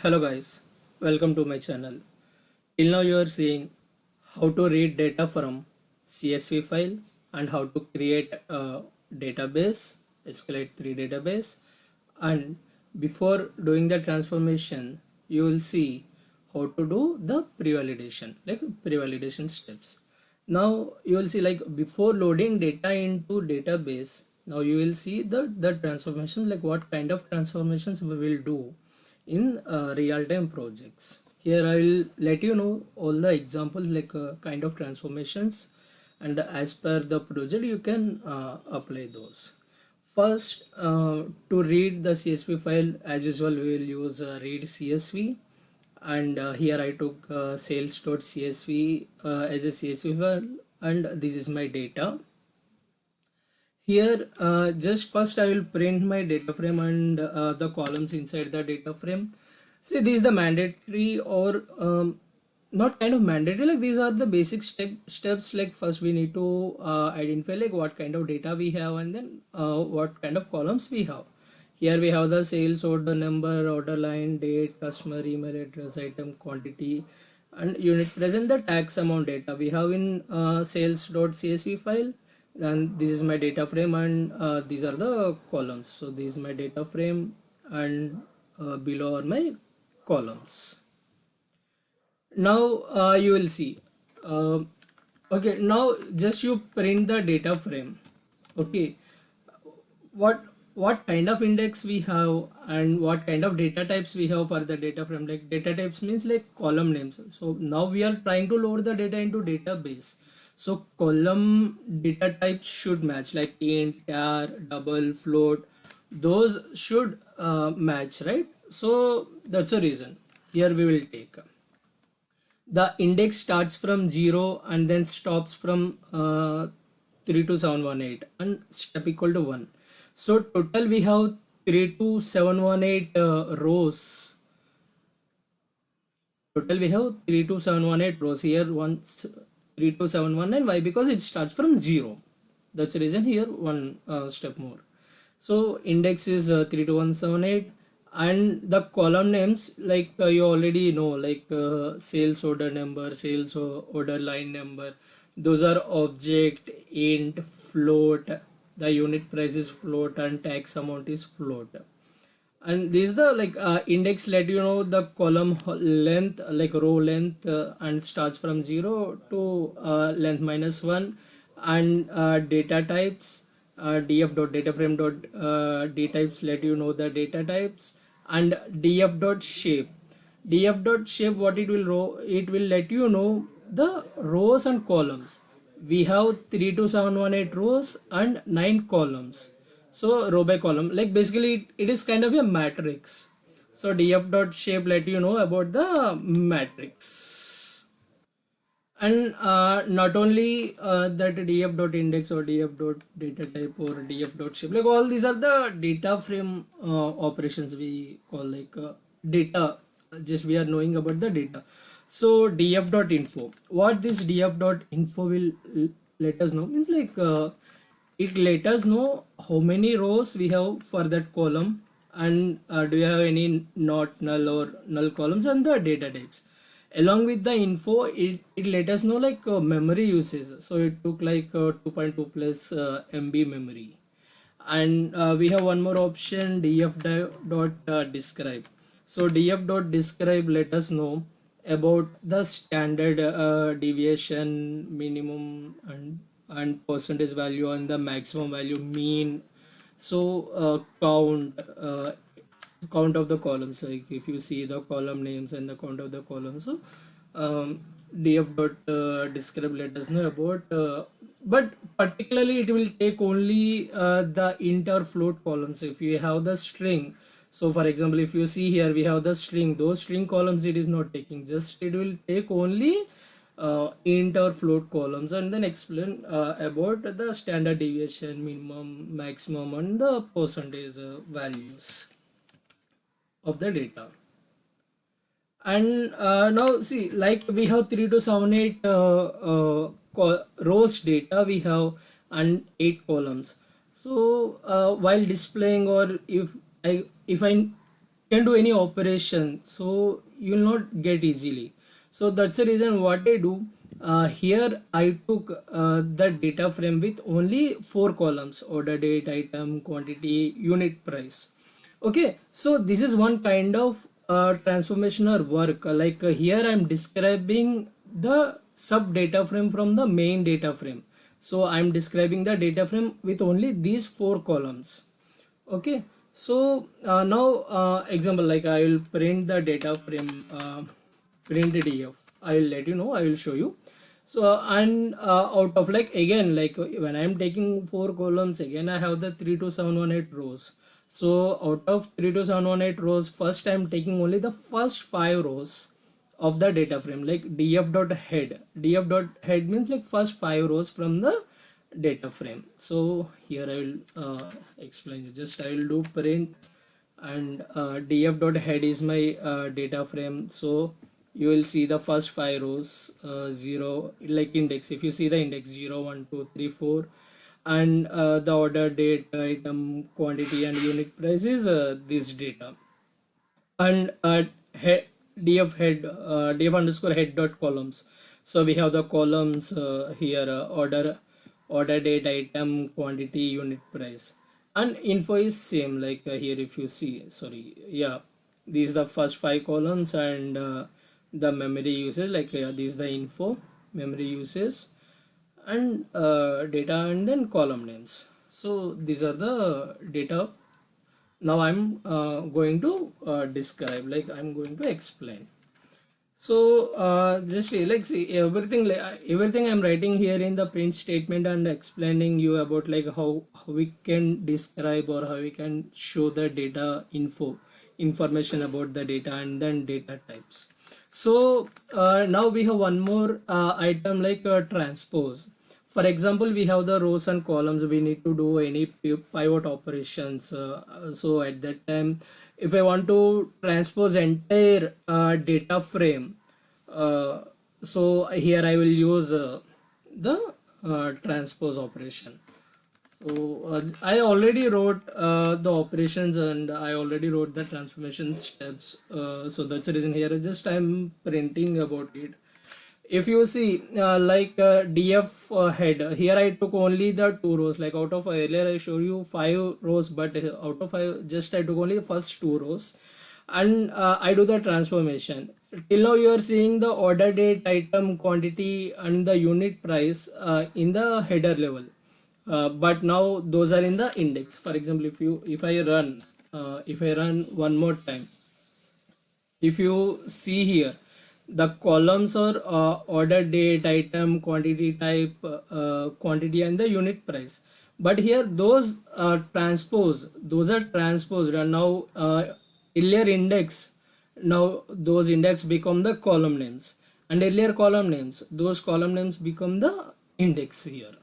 Hello guys, welcome to my channel. Till now you are seeing how to read data from CSV file and how to create a database, SQL3 database, and before doing the transformation you will see how to do the pre-validation, like pre-validation steps. Now you will see, like, before loading data into database, now you will see the transformations, like what kind of transformations we will do in real-time projects. Here I will let you know all the examples, like kind of transformations, and as per the project you can apply those. First, to read the CSV file, as usual we will use read CSV, and here I took sales.csv as a CSV file, and this is my data. Here just first I will print my data frame and the columns inside the data frame. See, this is the mandatory, or not kind of mandatory, like these are the basic steps. Like first we need to identify like what kind of data we have, and then what kind of columns we have. Here we have the sales order number, order line, date, customer, email address, item quantity, and unit present. The tax amount data we have in sales.csv file, and this is my data frame, and these are the columns. So this is my data frame, and below are my columns. Now you will see, uh, okay, now just you print the data frame. Okay, what kind of index we have and what kind of data types we have for the data frame. Like data types means like column names. So now we are trying to load the data into database, so column data types should match, like int, char, double, float, those should match, right? So that's the reason here we will take the index starts from 0 and then stops from 32718 and step equal to 1. So total we have 32718 rows. Total we have 32718 rows. Here once 32719. Why? Because it starts from 0. That's the reason here one step more. So index is 32178, and the column names, like you already know, like sales order number, sales order line number, those are object, int, float, the unit price is float, and tax amount is float. And this is the, like, index let you know the column length, like row length, and starts from 0 to length minus 1, and data types, df dot data frame dot d types let you know the data types, and df dot shape. Df dot shape, what it will row, it will let you know the rows and columns. We have 32718 rows and 9 columns. So row by column, like basically it is kind of a matrix. So df dot shape let you know about the matrix. And not only that, df dot index or df dot data type or df dot shape, like all these are the data frame operations we call, like data, just we are knowing about the data. So df dot info, what this df dot info will let us know means, like it let us know how many rows we have for that column, and do you have any not null or null columns, and the data types. Along with the info, it let us know like memory usage. So it took like 2.2 plus MB memory. And we have one more option, df dot describe. So df dot describe let us know about the standard deviation, minimum, and percentage value, and the maximum value, mean. So count of the columns, like if you see the column names and the count of the columns. So df dot describe let us know about, but particularly it will take only the int or float columns. If you have the string, so for example, if you see here we have the string, those string columns it is not taking, just it will take only int or float columns, and then explain about the standard deviation, minimum, maximum, and the percentage values of the data. And now see, like we have 3278 rows data we have, and 8 columns. So while displaying, or if I can do any operation, so you will not get easily. So that's the reason what I do. Here I took the data frame with only 4 columns: order date, item, quantity, unit, price. Okay, so this is one kind of transformation or work. Here I'm describing the sub data frame from the main data frame. So I'm describing the data frame with only these 4 columns. Okay, so now example, like I will print the data frame, print df. I will let you know, I will show you. So and out of, like, again, like when I am taking 4 columns, again I have the 32718 rows. So out of 32718 rows, first I am taking only the first 5 rows of the data frame, like df.head. Df.head means like first 5 rows from the data frame. So here I will explain you. Just I will do print, and df.head is my data frame. So you will see the first 5 rows, 0, like index. If you see the index 0, 1, 2, 3, 4, and the order, date, item, quantity, and unit price is this data. And df head, df underscore head dot columns. So we have the columns here, order date, item, quantity, unit, price. And info is same, like here if you see, sorry, yeah, these the first 5 columns. And the memory usage, like this the info, memory uses, and data, and then column names. So these are the data. Now I'm going to describe, like I'm going to explain. So just like, see, everything, like everything I'm writing here in the print statement and explaining you about, like how we can describe or how we can show the data information about the data, and then data types. So now we have one more item, like transpose. For example, we have the rows and columns, we need to do any pivot operations. So at that time, if I want to transpose entire data frame, so here I will use the transpose operation. So I already wrote the operations, and I already wrote the transformation steps. So that's the reason here just I'm printing about it. If you see, df head, here I took only the 2 rows. Like out of, earlier I showed you 5 rows, but out of 5, just I took only the first 2 rows. And I do the transformation. Till now you are seeing the order date, item, quantity, and the unit price in the header level. But now those are in the index. For example, if I run one more time, if you see here, the columns are order date, item, quantity type, quantity, and the unit price. But here those those are transposed, and now earlier index, now those index become the column names, and earlier column names, those column names become the index here.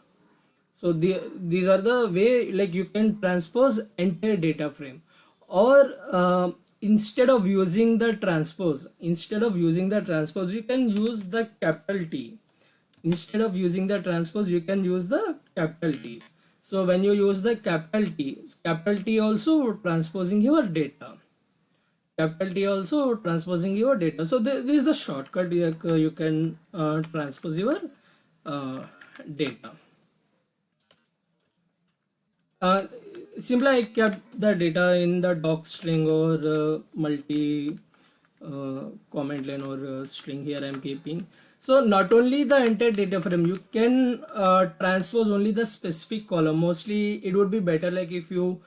So these are the way, like you can transpose entire data frame. Or instead of using the transpose, you can use the capital T. Instead of using the transpose, you can use the capital T. So when you use the capital T also transposing your data. Capital T also transposing your data. So this is the shortcut, you can transpose your data. Uh, Simply I kept the data in the doc string or multi comment line or string. Here I am keeping. So not only the entire data frame, you can transpose only the specific column. Mostly it would be better, like if you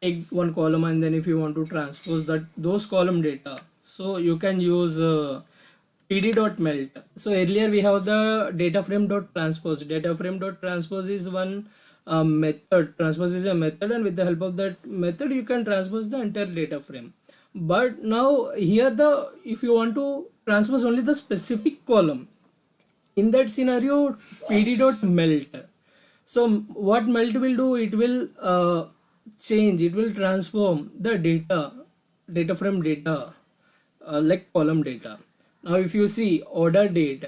take one column, and then if you want to transpose those column data, so you can use pd.melt. So earlier we have the data frame dot transpose. Data frame dot transpose is one method. Transpose is a method, and with the help of that method you can transpose the entire data frame. But now here, the if you want to transpose only the specific column, in that scenario pd.melt. So what melt will do, it will it will transform the data frame data, like column data. Now if you see order date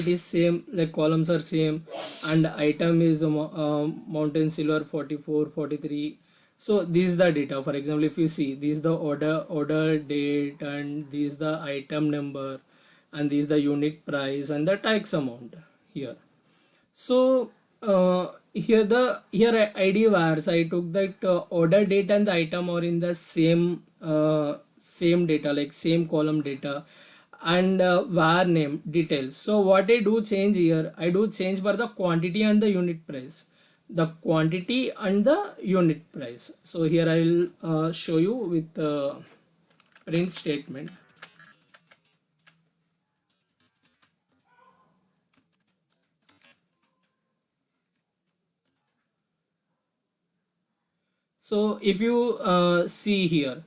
is same, like columns are same, and item is mountain silver 44 43, So this is the data. For example, if you see, this is the order date, and this is the item number, and this is the unit price and the tax amount here. So here ID vars, I took that order date and the item are in the same data, like same column data, and var name details. So what I do change here, I do change for the quantity and the unit price, the quantity and the unit price. So here I will show you with the print statement. So if you see here,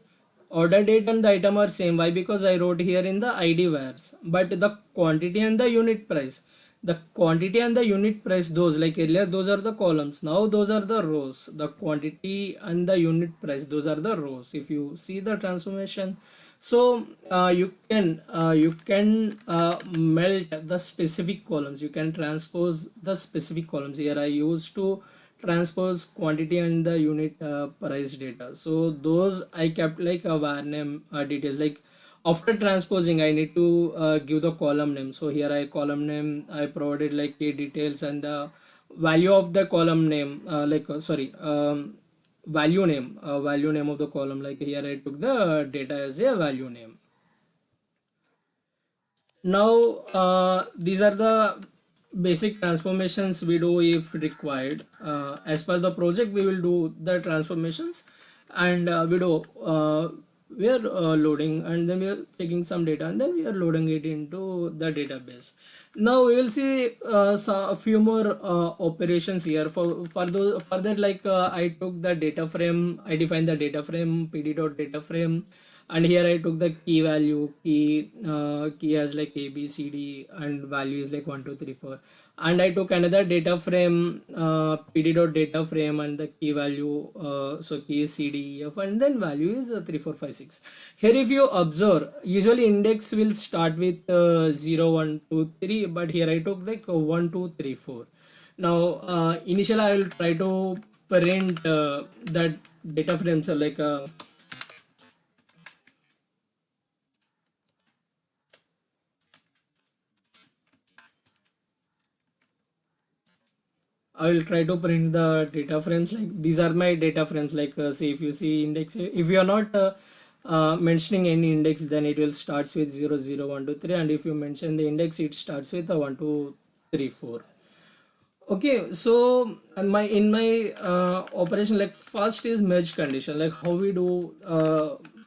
order date and the item are same. Why? Because I wrote here in the ID vars, but the quantity and the unit price, the quantity and the unit price, those like earlier, those are the columns. Now those are the rows. The quantity and the unit price, those are the rows. If you see the transformation, so you can melt the specific columns. You can transpose the specific columns. Here I used to transpose quantity and the unit price data. So those I kept like a var name details. Like after transposing, I need to give the column name. So here I column name I provided like key details and the value of the column name. Value name of the column. Like here I took the data as a value name. Now these are the basic transformations we do if required. As per the project we will do the transformations, and we are loading, and then we are taking some data, and then we are loading it into the database. Now we will see a few more operations here. For that, like I took the data frame, I defined the data frame pd dot data frame, and here I took the key value. Key has like a b c d, and value is like 1 2 3 4, and I took another data frame pd dot data frame, and the key value, so key is c d e f, and then value is 3 4 5 6. Here if you observe, usually index will start with 0 1 2 3, but here I took like 1 2 3 4. Now initially I will try to print that data frame. So like I will try to print the data frames. Like these are my data frames. Like see, if you see index, if you are not mentioning any index, then it will starts with 0 0 1 2 3, and if you mention the index, it starts with 1 2 3 4. Okay, so in my operation, like first is merge condition, like how we do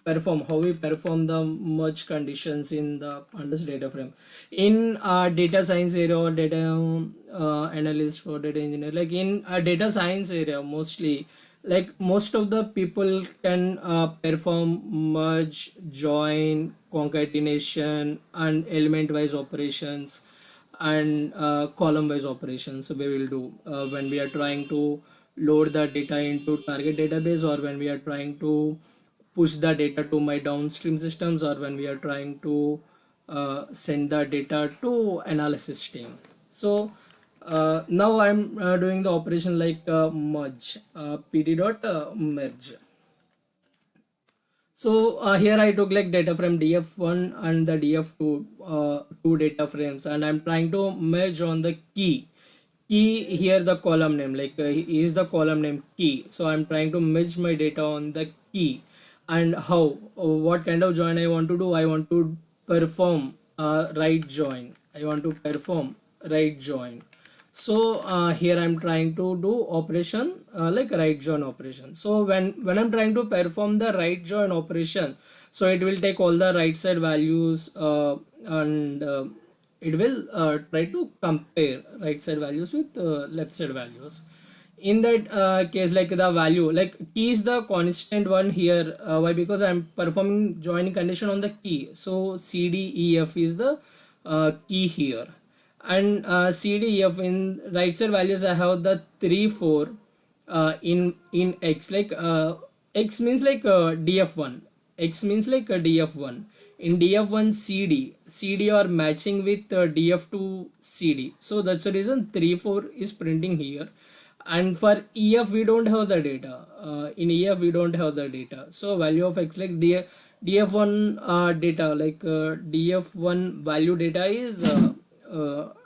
how we perform the merge conditions in the pandas data frame. In data science area or data analyst or data engineer, like in data science area, mostly like most of the people can perform merge, join, concatenation, and element wise operations, and column wise operations. So we will do when we are trying to load the data into target database, or when we are trying to push the data to my downstream systems, or when we are trying to send the data to analysis team. So now I'm doing the operation like merge, pd dot merge. So here I took like data frame df1 and the df2, two data frames, and I'm trying to merge on the key here, the column name, like is the column name key. So I'm trying to merge my data on the key. And how, what kind of join I want to do? I want to perform right join. I want to perform right join. So here I'm trying to do operation like right join operation. So when I'm trying to perform the right join operation, so it will take all the right side values, and it will try to compare right side values with left side values. In that case, like the value, like key is the constant one here. Why? Because I'm performing joining condition on the key. So c d e f is the key here, and c d e f in right side values I have the 3 4 in x, like x means like df1, x means like df1. In df1 cd are matching with df2 cd, so that's the reason 3 4 is printing here. And for EF we don't have the data. In EF we don't have the data, so value of X like DF1 data like DF1 value data is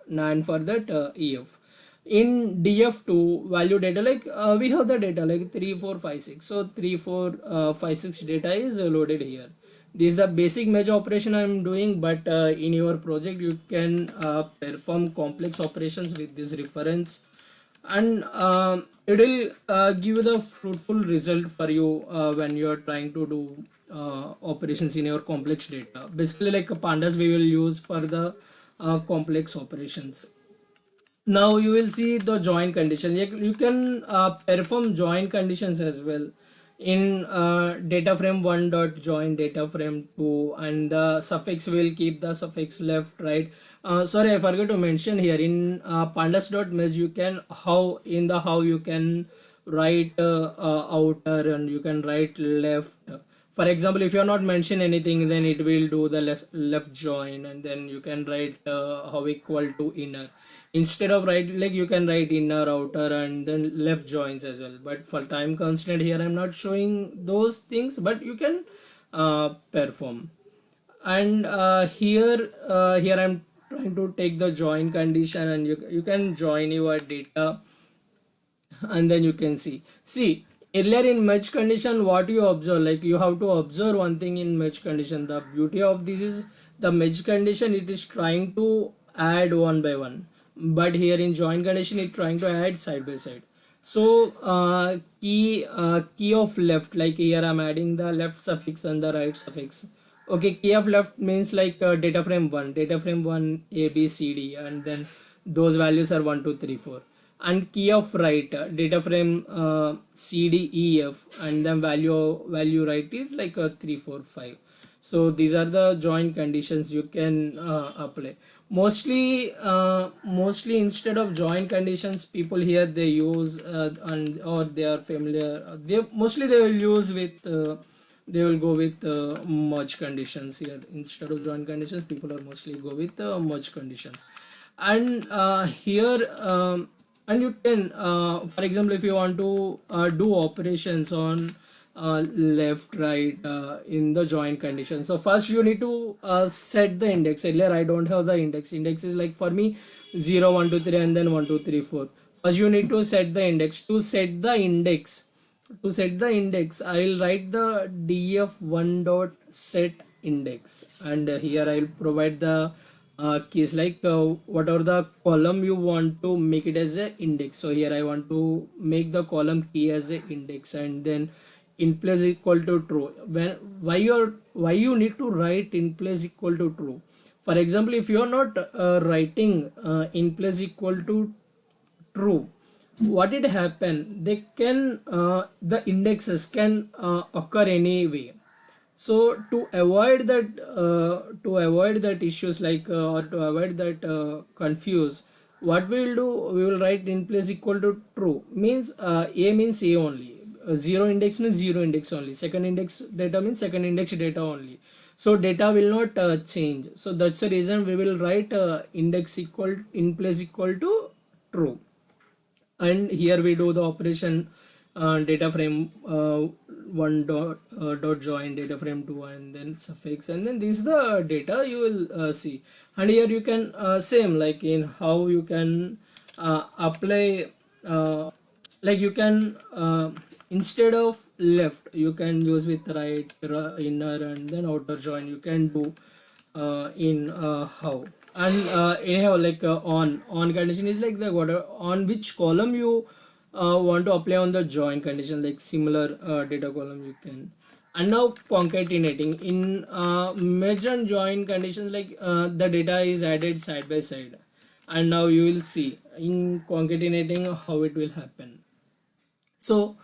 none for that EF. In DF2 value data like we have the data like 3456, so 3456 data is loaded here. This is the basic merge operation I'm doing, but in your project you can perform complex operations with this reference, and it will give you the fruitful result for you when you are trying to do operations in your complex data. Basically like pandas we will use for the complex operations. Now you will see the join condition. You can perform join conditions as well in data frame 1 dot join data frame 2, and the suffix will keep the suffix left, right. Sorry, I forgot to mention here in pandas dot merge you can how in the how you can write outer and you can write left. For example, if you are not mention anything, then it will do the left join, and then you can write how equal to inner. Instead of write like you can write inner, outer, and then left joins as well. But for time constant here I'm not showing those things, but you can perform. And here I'm trying to take the join condition, and you can join your data, and then you can see earlier in merge condition what you observe, like you have to observe one thing in merge condition. The beauty of this is the merge condition, it is trying to add one by one, but here in join condition it trying to add side by side. So key of left, like here I'm adding the left suffix and the right suffix. Okay, key of left means like data frame 1, data frame 1 A B C D, and then those values are 1 2 3 4. And key of right, data frame C D E F, and then value right is like 3 4 5. So these are the join conditions you can apply. Mostly instead of join conditions, people here they use and or they are familiar, they mostly they will use with they will go with merge conditions here. Instead of join conditions, people are mostly go with merge conditions. And here and you can for example, if you want to do operations on left right in the join condition, so first you need to set the index. Earlier I don't have the index is like for me 0 1 2 3 and then 1 2 3 4. First you need to set the index. To set the index I will write the df1 dot set index, and here I will provide the keys like whatever the column you want to make it as a index. So here I want to make the column key as a index, and then in place equal to true. Why you need to write in place equal to true? For example, if you are not writing in place equal to true, what it happen, they can the indexes can occur anyway. So to avoid that issues like or to avoid that confuse, what we will do, we will write in place equal to true means a means a only, zero index means zero index only, second index data means second index data only. So data will not change. So that's the reason we will write index equal in place equal to true. And here we do the operation data frame 1 dot join data frame 2, and then suffix, and then this is the data you will see. And here you can same like in how you can apply like you can instead of left you can use with right, inner, and then outer join you can do in how. And anyhow like on condition is like the whatever on which column you want to apply on the join condition, like similar data column you can. And now concatenating in merge and join conditions, like the data is added side by side, and now you will see in concatenating how it will happen. So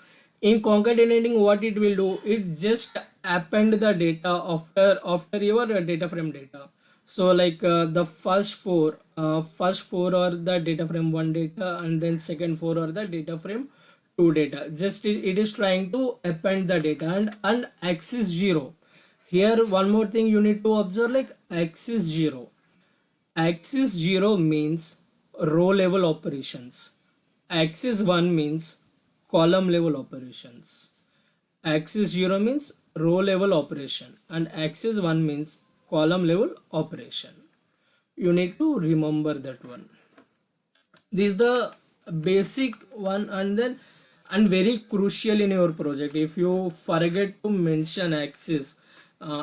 in concatenating, what it will do, it just append the data after your data frame data. So like the first four are the data frame 1 data, and then second four are the data frame 2 data. Just it is trying to append the data, and axis 0. Here one more thing you need to observe, like axis 0. Axis 0 means row level operations. axis 1 means column level operations, axis 0 means row level operation, and axis 1 means column level operation. You need to remember that one. This is the basic one, and then and very crucial in your project. If you forget to mention axis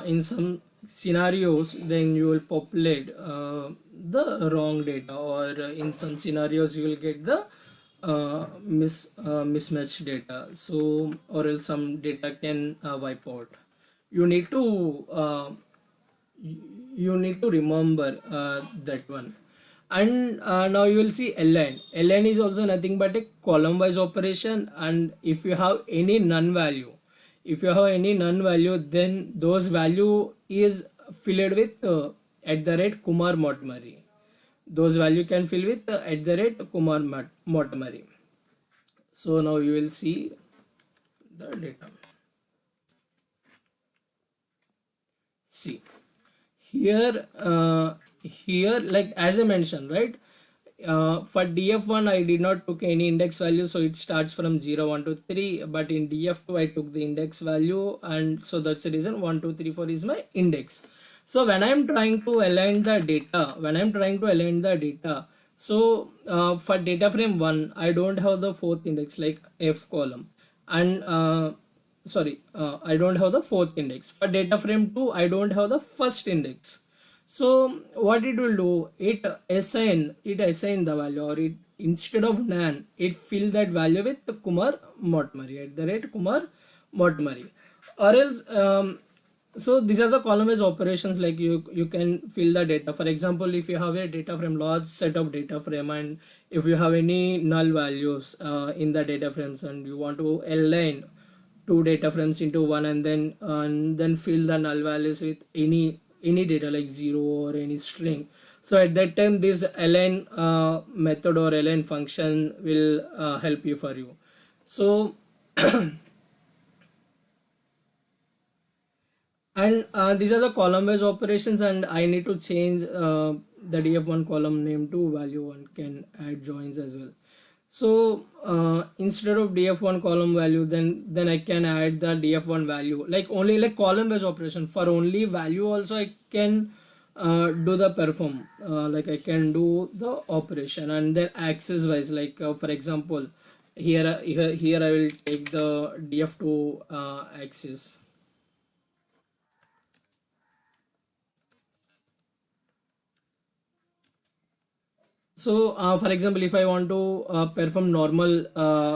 in some scenarios, then you will populate the wrong data, or in some scenarios you will get the mismatched data, so or else some data can wipe out. You need to you need to remember that one. And now you will see ln is also nothing but a column wise operation, and if you have any none value, if you have any none value, then those value is filled with at the rate Kumar Montgomery. Those value can fill with at the rate Kumar Montgomery. So now you will see the data. See here, here, like as I mentioned, right, for df1 I did not took any index value, so it starts from 0 1 2 3, but in df2 I took the index value, and so that's the reason 1 2 3 4 is my index. So when I'm trying to align the data, so for data frame 1 I don't have the fourth index like f column, and sorry, I don't have the fourth index. For data frame 2 I don't have the first index. So what it will do, it assign the value, or it, instead of nan, it fill that value with Kumar Montgomery, at the rate Kumar Montgomery, or else so these are the column based operations. Like you can fill the data. For example, if you have a data frame, large set of data frame, and if you have any null values in the data frames, and you want to align two data frames into one, and then fill the null values with any data like zero or any string. So at that time this align method or align function will help you for you. So and these are the column based operations, and I need to change the df1 column name to value 1, can add joins as well. So instead of df1 column value, then I can add the df1 value, like only like column based operation. For only value also I can do the perform, like I can do the operation. And then axis wise, like for example, here I will take the df2 axis. So, for example, if I want to perform normal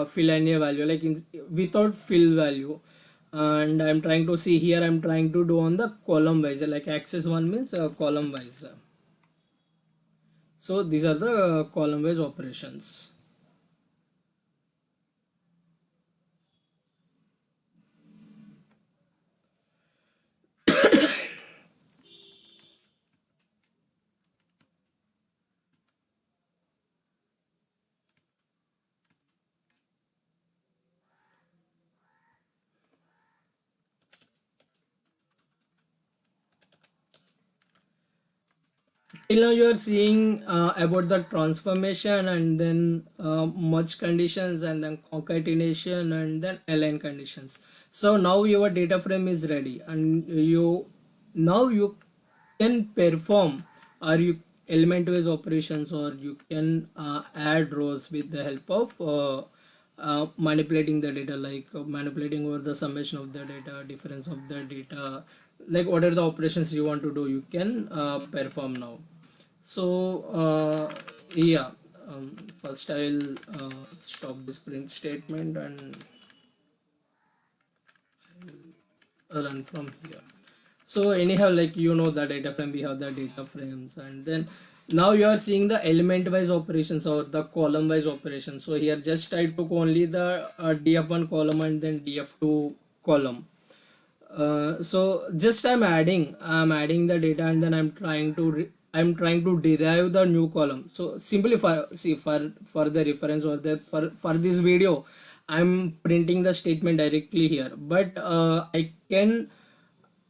fill any value, like without fill value, and I'm trying to see here, I'm trying to do on the column wise, like axis 1 means column wise. So, these are the column wise operations. Till now you are seeing about the transformation, and then merge conditions, and then concatenation, and then align conditions. So now your data frame is ready, and you can perform, or you element wise operations, or you can add rows with the help of manipulating the data, like manipulating over the summation of the data, difference of the data, like what are the operations you want to do, you can perform now. So yeah, first I will stop this print statement and run from here. So anyhow, like the data frame, we have the data frames, and then now you are seeing the element wise operations or the column wise operations. So here just I took only the df1 column and then df2 column. So just I'm adding the data, and then I'm trying to derive the new column. So simply for the reference, or the for this video, I'm printing the statement directly here, but I can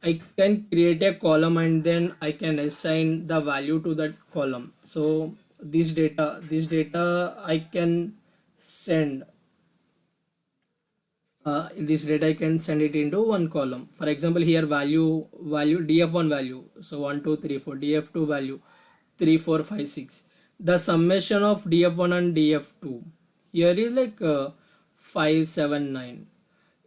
create a column, and then I can assign the value to that column. So this data I can send this data, I can send it into one column. For example, here value df1 value, so 1 2 3 4, df2 value 3 4 5 6. The summation of df1 and df2 here is like 5 7 9.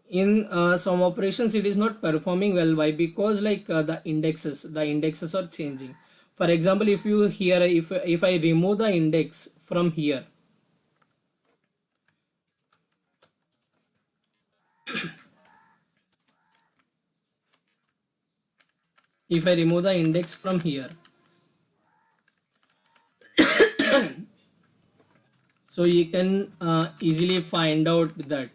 In some operations it is not performing well. Why? Because like the indexes are changing. For example, if you here, if I remove the index from here, if I remove the index from here, so you can easily find out that,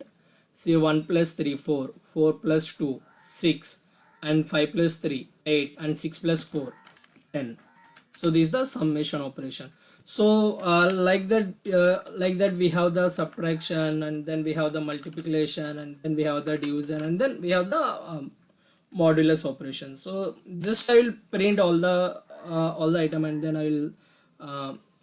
see, 1 plus 3 4, 4 plus 2 6, and 5 plus 3 8, and 6 plus 4 10. So this is the summation operation. So like that we have the subtraction, and then we have the multiplication, and then we have the division, and then we have the modulus operation. So just I will print all the item, and then I will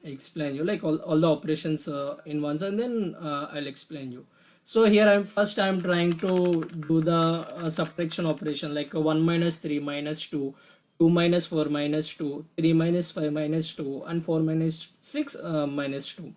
explain you like all the operations in once, and then I'll explain you. So here I'm trying to do the subtraction operation, like 1 minus 3 minus 2, 2 minus 4 minus 2, 3 minus 5 minus 2, and 4 minus 6 minus 2.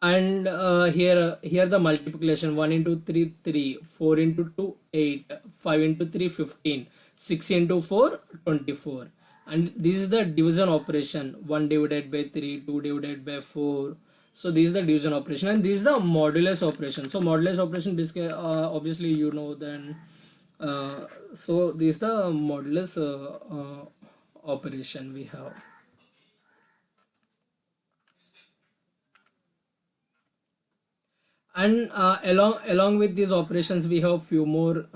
And here the multiplication: 1 into 3 3, 4 into 2 8, 5 into 3 15, 6 into 4 24. And this is the division operation: 1 divided by 3, 2 divided by 4. So this is the division operation, and this is the modulus operation. So modulus operation basically, obviously you know then. So this is the modulus operation we have. And along with these operations we have few more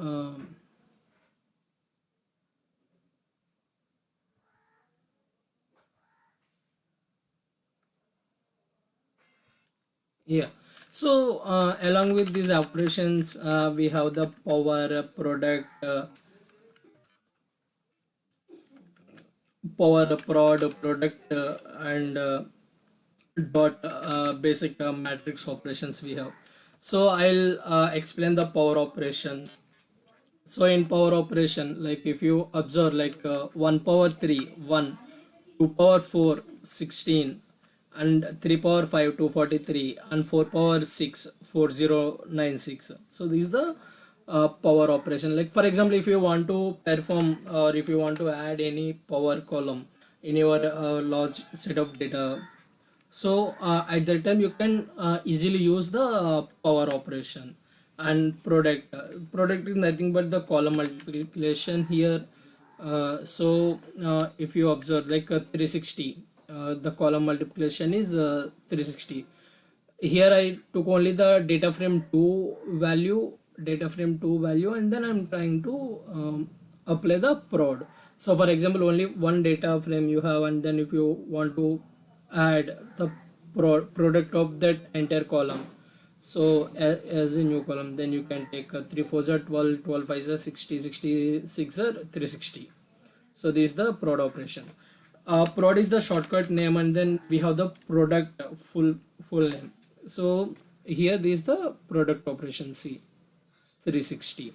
yeah. So along with these operations we have the power prod product and dot basic matrix operations we have. So I'll explain the power operation. So in power operation, like if you observe, like 1 power 3 1, 2 power 4 16, and 3 power 5 243, and 4 power 6 4096. So this is the power operation. Like for example, if you want to perform, or if you want to add any power column in your large set of data, so at that time you can easily use the power operation. And product is nothing but the column multiplication here. If you observe, like 360, the column multiplication is 360. Here I took only the data frame 2 value, and then I'm trying to apply the prod. So for example, only one data frame you have, and then if you want to add the product of that entire column, so as a new column, then you can take 3 4s are 12, 12 5s are 60, 66 are 360. So this is the prod operation. Prod is the shortcut name, and then we have the product full name. So here this is the product operation C 360.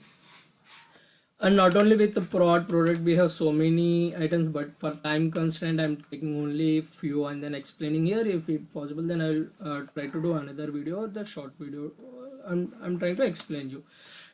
And not only with the product we have so many items, but for time constraint I'm taking only few and then explaining here. If it possible, then I'll try to do another video or the short video. I'm trying to explain you.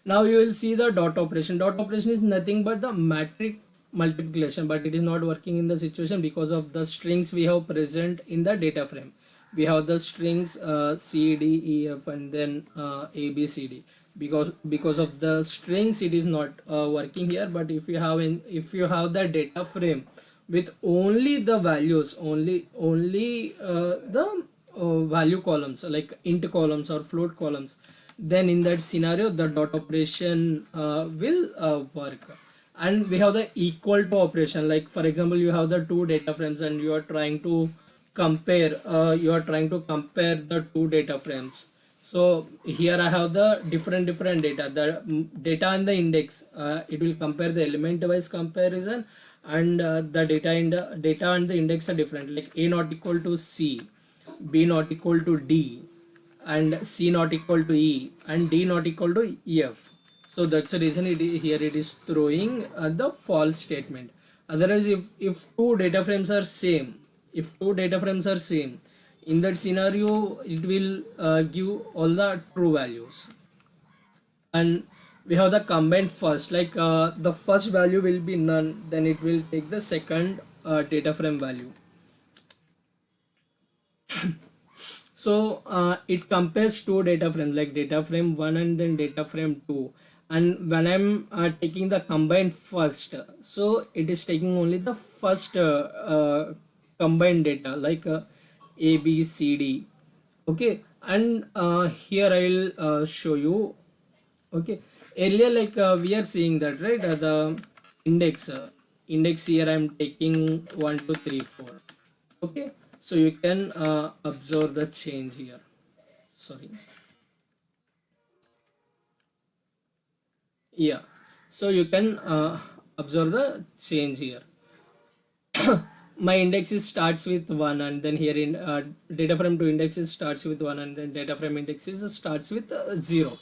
Now you will see the dot operation. Dot operation is nothing but the matrix multiplication, but it is not working in the situation because of the strings we have present in the data frame. We have the strings C D E F, and then A B C D. Because of the strings it is not working here. But if you have the data frame with only the values, only the value columns, like int columns or float columns, then in that scenario the dot operation will work. And we have the equal to operation. Like for example, you have the two data frames, and you are trying to compare the two data frames. So here I have the different data, the data and the index. It will compare the element wise comparison, and the data and the index are different, like A not equal to C, B not equal to D, and C not equal to E and D not equal to EF. So that's the reason here it is throwing the false statement. Otherwise, if two data frames are same, if two data frames are same, in that scenario it will give all the true values. And we have the combined first, like the first value will be none, then it will take the second data frame value. So it compares two data frames, like data frame 1 and then data frame 2. And when I'm taking the combined first, so it is taking only the first combined data, like A, B, C, D. Okay, and here I'll show you. Okay, earlier, like we are seeing that, right? The index here I'm taking 1 2 3 4. Okay, so you can observe the change here. Sorry. Yeah, so you can observe the change here. My index is starts with 1, and then here in data frame 2 indexes starts with 1, and then data frame indexes starts with 0.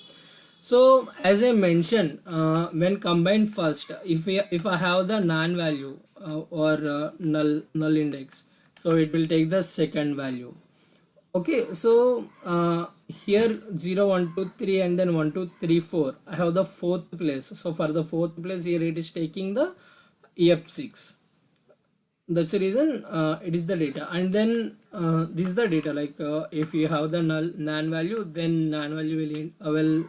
So as I mentioned, when combined first, if I have the non value or null index, so it will take the second value. Okay, so here 0 1 2 3 and then 1 2 3 4, I have the fourth place. So for the fourth place here it is taking the EF6. That's the reason it is the data. And then this is the data, like if you have the non value, then non value will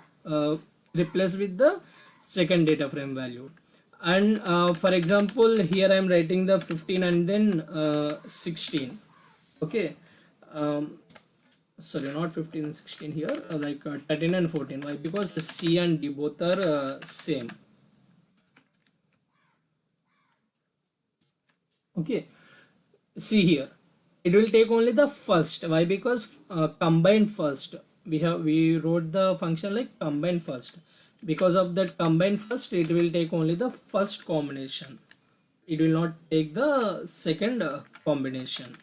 replace with the second data frame value. And for example, here I am writing the 15 and then 16. Okay, sorry, not 15 and 16 here, like 13 and 14. Why? Because C and D both are same. Okay, see here, it will take only the first. Why? Because combine first, we wrote the function like combine first. Because of that combine first, it will take only the first combination, it will not take the second combination.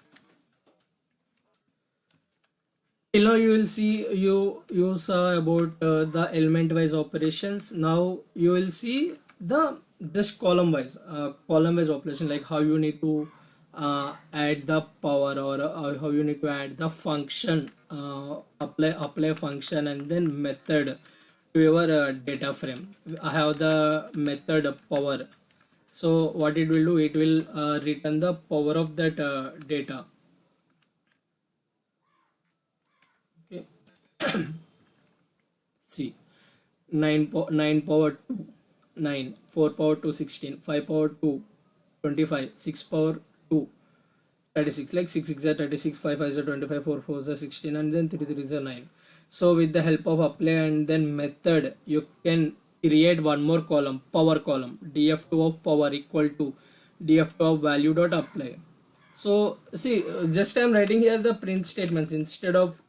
Till now you will see, you saw about the element wise operations. Now you will see the just column wise operation, like how you need to add the power, or how you need to add the function, apply function and then method to your data frame. I have the method power, so what it will do, it will return the power of that data. Okay, see, 9 power 2 9, 4 power 2 16, 5 power 2 25, 6 power 2 36, like 6 6 are 36, 5 5 are 25, 4 4 are 16, and then 3 3 are 9. So with the help of apply and then method, you can create one more column, power column, df2 of power equal to df2 of value dot apply. So see, just I'm writing here the print statements instead of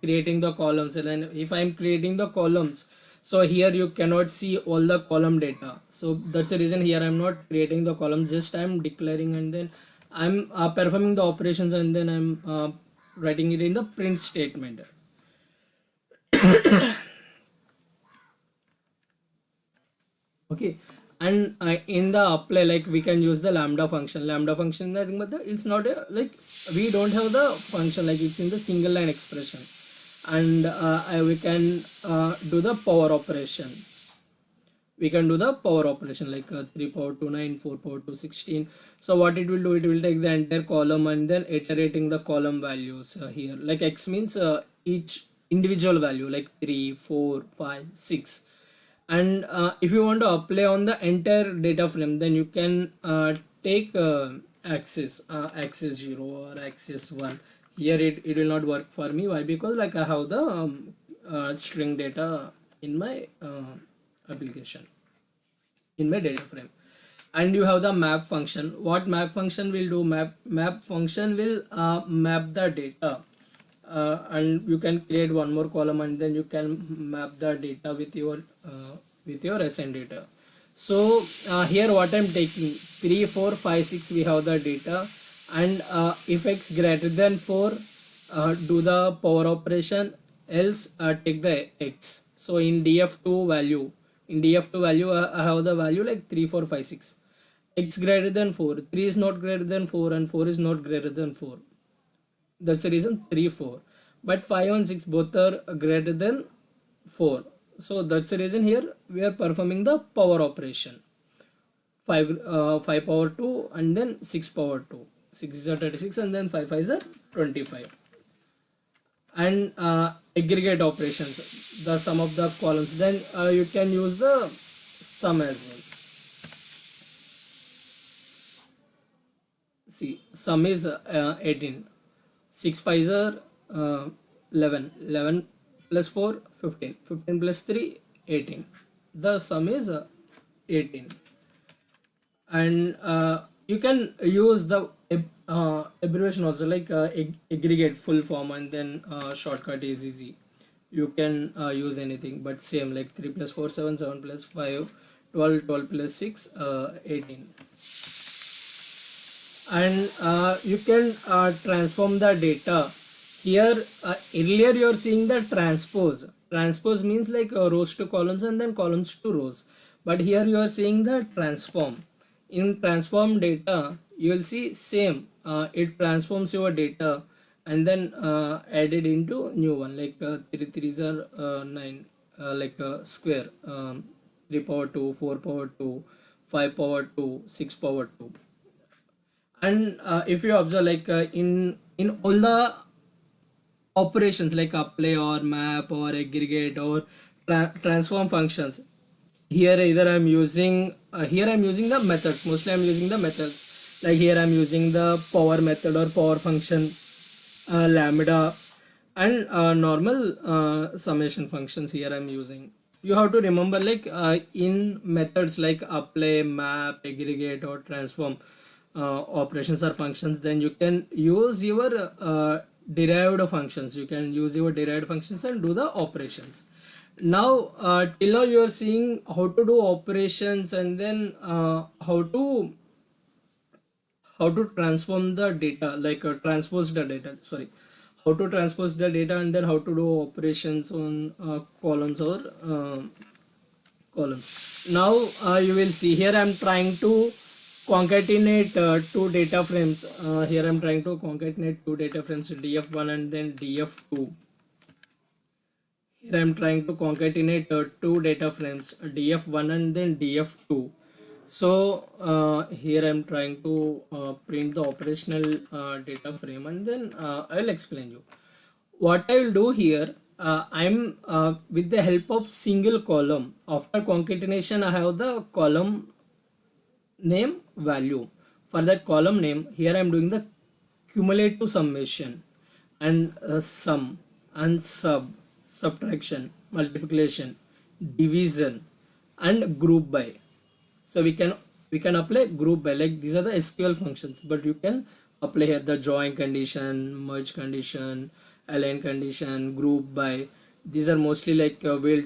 creating the columns. And then if I'm creating the columns, so here you cannot see all the column data. So that's the reason here I'm not creating the columns, just I'm declaring and then I'm performing the operations, and then I'm writing it in the print statement. Okay, and in the apply, like we can use the lambda function, nothing but it's not a, like we don't have the function, like it's in the single line expression. And we can do the power operation, we can do the power operation, like 3 power 2 9, 4 power 2 16. So what it will do, it will take the entire column and then iterating the column values here, like x means each individual value, like 3 4 5 6. And if you want to apply on the entire data frame, then you can take axis 0 or axis 1. Here it will not work for me. Why? Because like I have the string data in my application, in my data frame. And you have the map function. What map function will do, map function will map the data, and you can create one more column and then you can map the data with your SN data. So here what I'm taking, 3 4 5 6, we have the data. And if x greater than 4, do the power operation. else take the x. So in df2 value, I have the value like 3 4 5 6. X greater than 4, 3 is not greater than 4 and 4 is not greater than 4. That's the reason 3 4. But 5 and 6 both are greater than 4. So that's the reason here we are performing the power operation. 5 power 2 and then 6 power 2. 6 is 36 and then 5 5 is 25. And aggregate operations, the sum of the columns, then you can use the sum as well. See, sum is 18. 6 5 are 11. 11 plus 4 15. 15 plus 3 18. The sum is 18. And you can use the abbreviation also, like aggregate full form, and then shortcut is easy. You can use anything, but same like 3 plus 4 7, 7 plus 5 12, 12 plus 6 18. And you can transform the data here. Earlier you are seeing the transpose means like rows to columns and then columns to rows, but here you are seeing the transform. In transform data you will see same, it transforms your data and then added into new one, like 3 3s are 9, like square, 3 power 2 4 power 2 5 power 2 6 power 2. And if you observe, like in all the operations like apply or map or aggregate or transform functions, here either I'm using the methods. Mostly I'm using the methods, like here I'm using the power method or power function, lambda, and normal summation functions here I'm using. You have to remember, like in methods like apply, map, aggregate or transform operations or functions, then you can use your derived functions. You can use your derived functions and do the operations. Now till now you are seeing how to do operations, and then how to transform the data, like transpose the data, sorry, how to transpose the data, and then how to do operations on columns or columns. Now you will see here I'm trying to concatenate two data frames. Here I'm trying to concatenate two data frames, df1 and then df2. Here I'm trying to concatenate two data frames, df1 and then df2. So here I'm trying to print the operational data frame, and then I'll explain you what I will do here. I'm with the help of single column. After concatenation I have the column name value. For that column name, here I am doing the cumulative summation and sum and subtraction, multiplication, division, and group by. So we can apply group by, like these are the SQL functions, but you can apply here the join condition, merge condition, align condition, group by. These are mostly like we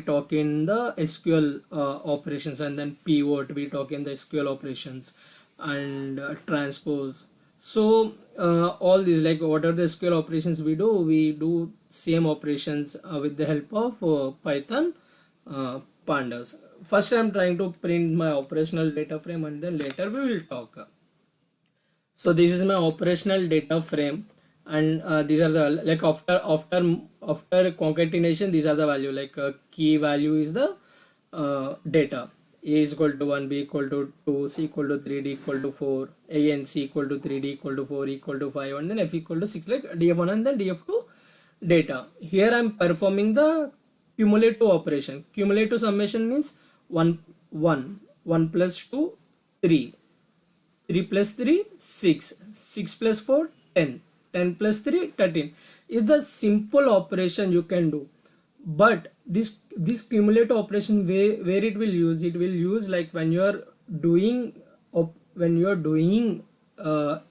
talk in the SQL operations, and then pivot we talk in the SQL operations, and transpose. So all these, like what are the SQL operations we do same operations with the help of Python pandas. First I'm trying to print my operational data frame, and then later we will talk. So this is my operational data frame, and these are the, like after concatenation, these are the value, like key value is the data. A is equal to 1, B equal to 2, C equal to 3, D equal to 4, A and C equal to 3, D equal to 4, equal to 5, and then F equal to 6, like df1 and then df2 data. Here I'm performing the cumulative operation. Cumulative summation means 1 1 1 plus 2 3, 3 plus 3 6, 6 plus 4 10, 10 plus 3 13 is the simple operation you can do. But this cumulative operation, where it will use like when you are doing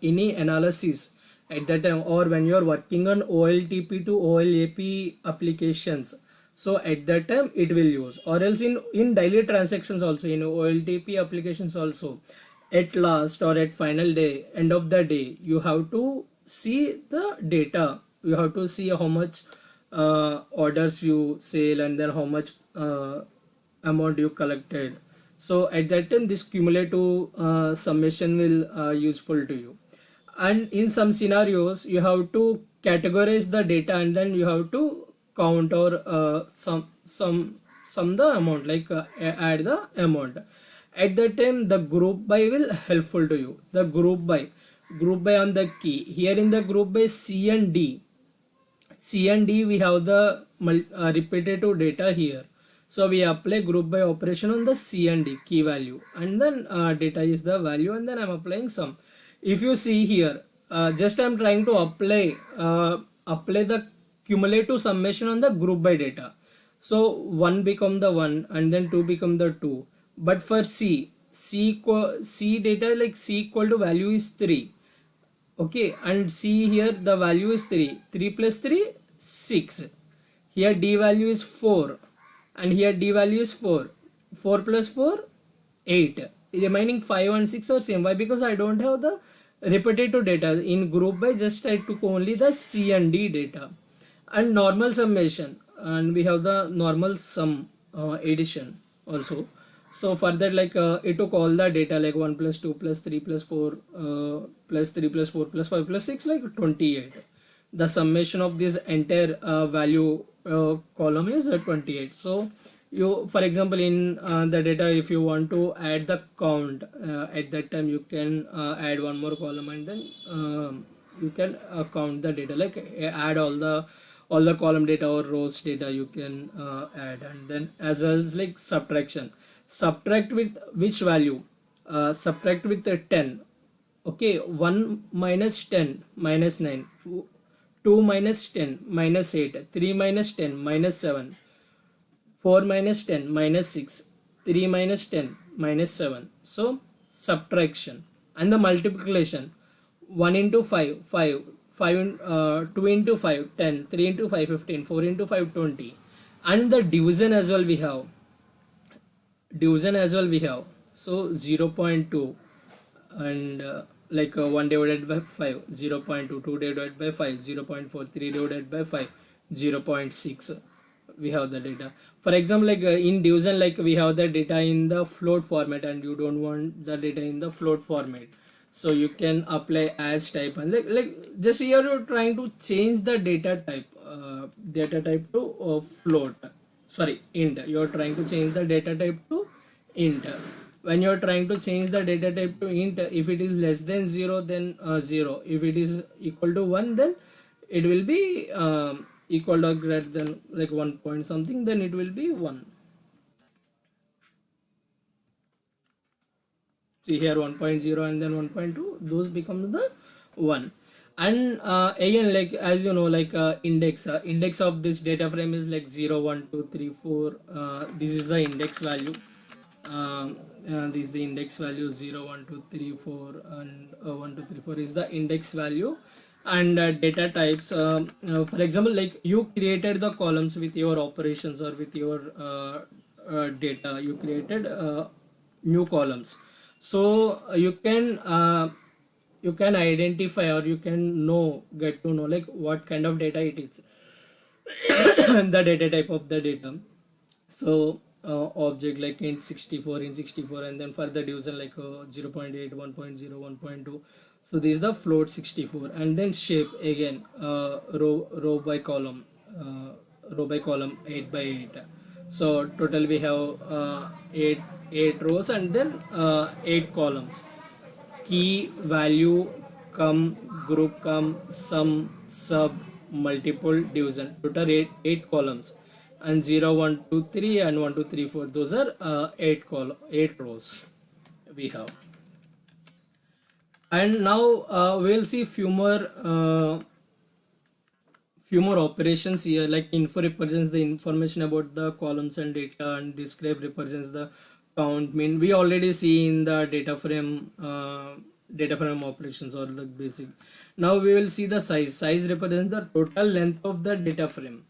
any analysis at that time, or when you are working on OLTP to OLAP applications. So at that time it will use, or else in daily transactions also, in OLTP applications also, at last or at final day, end of the day, you have to see the data. You have to see how much orders you sell, and then how much amount you collected. So at that time this cumulative summation will useful to you. And in some scenarios you have to categorize the data, and then you have to count or sum the amount, like add the amount. At that time the group by will helpful to you. The group by on the key here, in the group by C and D we have the repetitive data here. So we apply group by operation on the C and D key value, and then data is the value, and then I'm applying sum. If you see here, just I'm trying to apply the cumulative summation on the group by data. So 1 become the 1, and then 2 become the 2. But for C data, like C equal to value is 3. Okay, and see here the value is 3. 3 plus 3, 6. Here D value is 4, and here D value is 4. 4 plus 4, 8. Remaining 5 and 6 are same. Why? Because I don't have the repetitive data. In group by just I took only the C and D data. And normal summation, and we have the normal sum addition also. So for that, like it took all the data, like 1 plus 2 plus 3 plus 4 plus 3 plus 4 plus 5 plus 6, like 28. The summation of this entire value column is 28. So you, for example, in the data, if you want to add the count, at that time you can add one more column, and then you can count the data, like add all the column data or rows data you can add. And then as well as like subtraction, subtract with which value? Subtract with 10. Okay, 1 minus 10 minus 9, 2 minus 10 minus 8, 3 minus 10 minus 7, 4 minus 10 minus 6, 3 minus 10 minus 7. So subtraction. And the multiplication, 1 into 5, 5, 2 into 5, 10, 3 into 5, 15, 4 into 5, 20. And the division as well we have. So 0.2, and like 1 divided by 5, 0.2, 2 divided by 5, 0.4, 3 divided by 5, 0.6. We have the data. For example, like in division, like we have the data in the float format, and you don't want the data in the float format, so you can apply as type. And like just here you're trying to change the data type to float, sorry, int. You're trying to change the data type to int. When you're trying to change the data type to int, if it is less than 0, then 0. If it is equal to 1, then it will be equal to greater than like 1 point something, then it will be 1. See here 1.0 and then 1.2, those become the 1. And again, like as you know, like index of this data frame is like 0, 1, 2, 3, 4. This is the index value. This is the index value 0, 1, 2, 3, 4, and 1, 2, 3, 4 is the index value. And data types, for example, like you created the columns with your operations or with your data, you created new columns. So you can identify, or you can get to know like what kind of data it is, the data type of the data. So object like int 64, and then for the division like 0.8, 1.0, 1.2. So this is the float 64. And then shape, again row by column, 8 by 8. So total we have 8 rows, and then 8 columns. Key, value, group, sum, sub, multiple, division. Total 8 columns. And 0, 1, 2, 3 and 1, 2, 3, 4. Those are 8 rows we have. And now we'll see few more operations here. Like info represents the information about the columns and data, and describe represents the count, mean. We already see in the data frame operations, or the basic. Now we will see the size represents the total length of the data frame.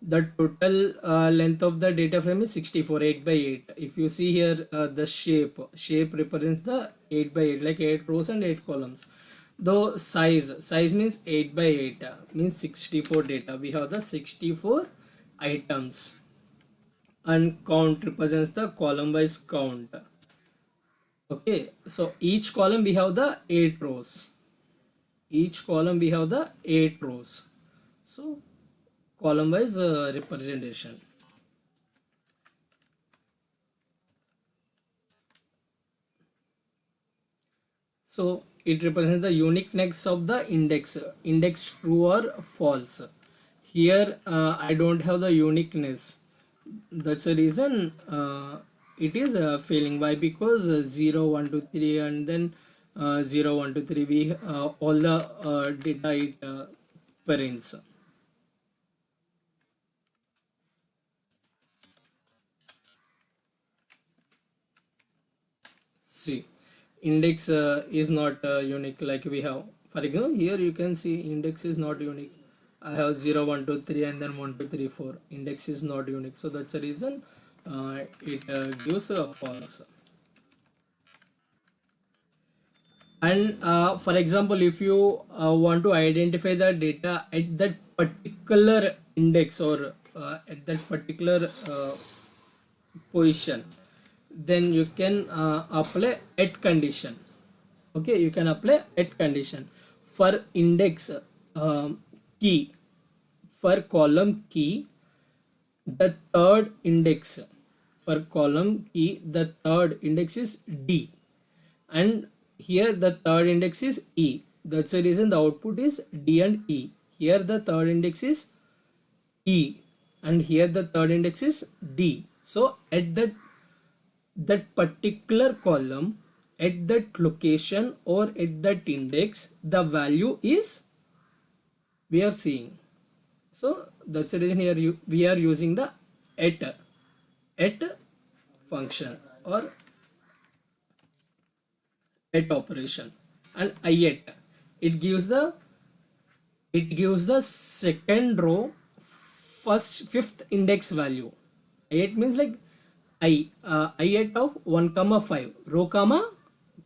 The total length of the data frame is 64, 8 by 8. If you see here, the shape represents the 8 by 8, like 8 rows and 8 columns. Though size means 8 by 8 means 64 data. We have the 64 items, and count represents the column wise count. Okay, so each column we have the 8 rows. Each column we have the 8 rows. So column wise representation. So it represents the uniqueness of the index true or false. Here I don't have the uniqueness. That's the reason it is failing. Why? Because 0 1 2 3 and then 0 1 2 3 we all the data it parents. See, index is not unique like we have. For example, here you can see index is not unique. I have 0 1 2 3 and then 1 2 3 4. Index is not unique, so that's the reason it gives false. And for example, if you want to identify the data at that particular index or at that particular position, then you can apply at condition. Okay, you can apply at condition for index key. For column key, the third index. For column key, the third index is D, and here the third index is E. That's the reason the output is D and E. Here the third index is E, and here the third index is D. So at that particular column, at that location or at that index, the value is we are seeing. So that's the reason here we are using the at function or at operation. And I at, it gives the second row first fifth index value. I8 means like I8 of 1 comma 5 row comma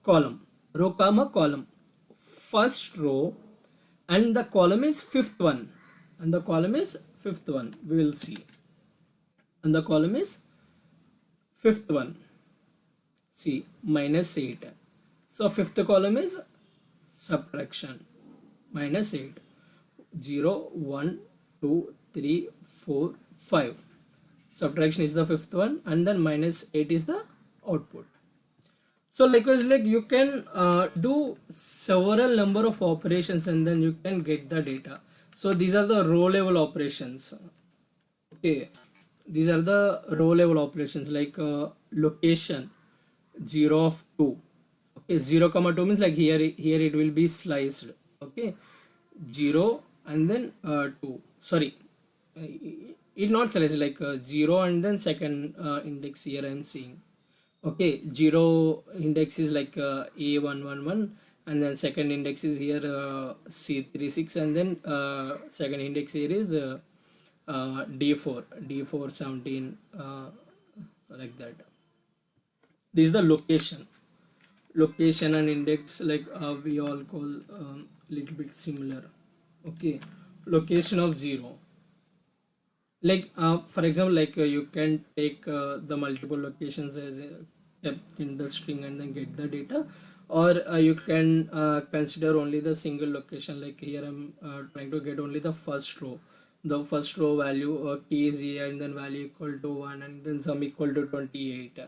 column first row, and the column is fifth one we will see, and the column is fifth one. See, minus 8. So fifth column is subtraction, minus 8. 0 1 2 3 4 5. Subtraction is the fifth one, and then minus 8 is the output. So likewise, like you can do several number of operations and then you can get the data. So these are the row level operations. Okay, these are the row level operations like location 0 of 2. Okay, 0 comma 2 means like here it will be sliced. Okay, 0 and then 2, sorry, it not sliced, like 0 and then second index here I am seeing. Okay, 0 index is like A111, and then second index is here C36, and then second index here is D4 17, like that. This is the location and index, like we all call little bit similar. Okay, location of 0, like for example, like you can take the multiple locations as kept in the string and then get the data, or you can consider only the single location. Like here I'm trying to get only the first row. The first row value key is here, and then value equal to 1, and then sum equal to 28.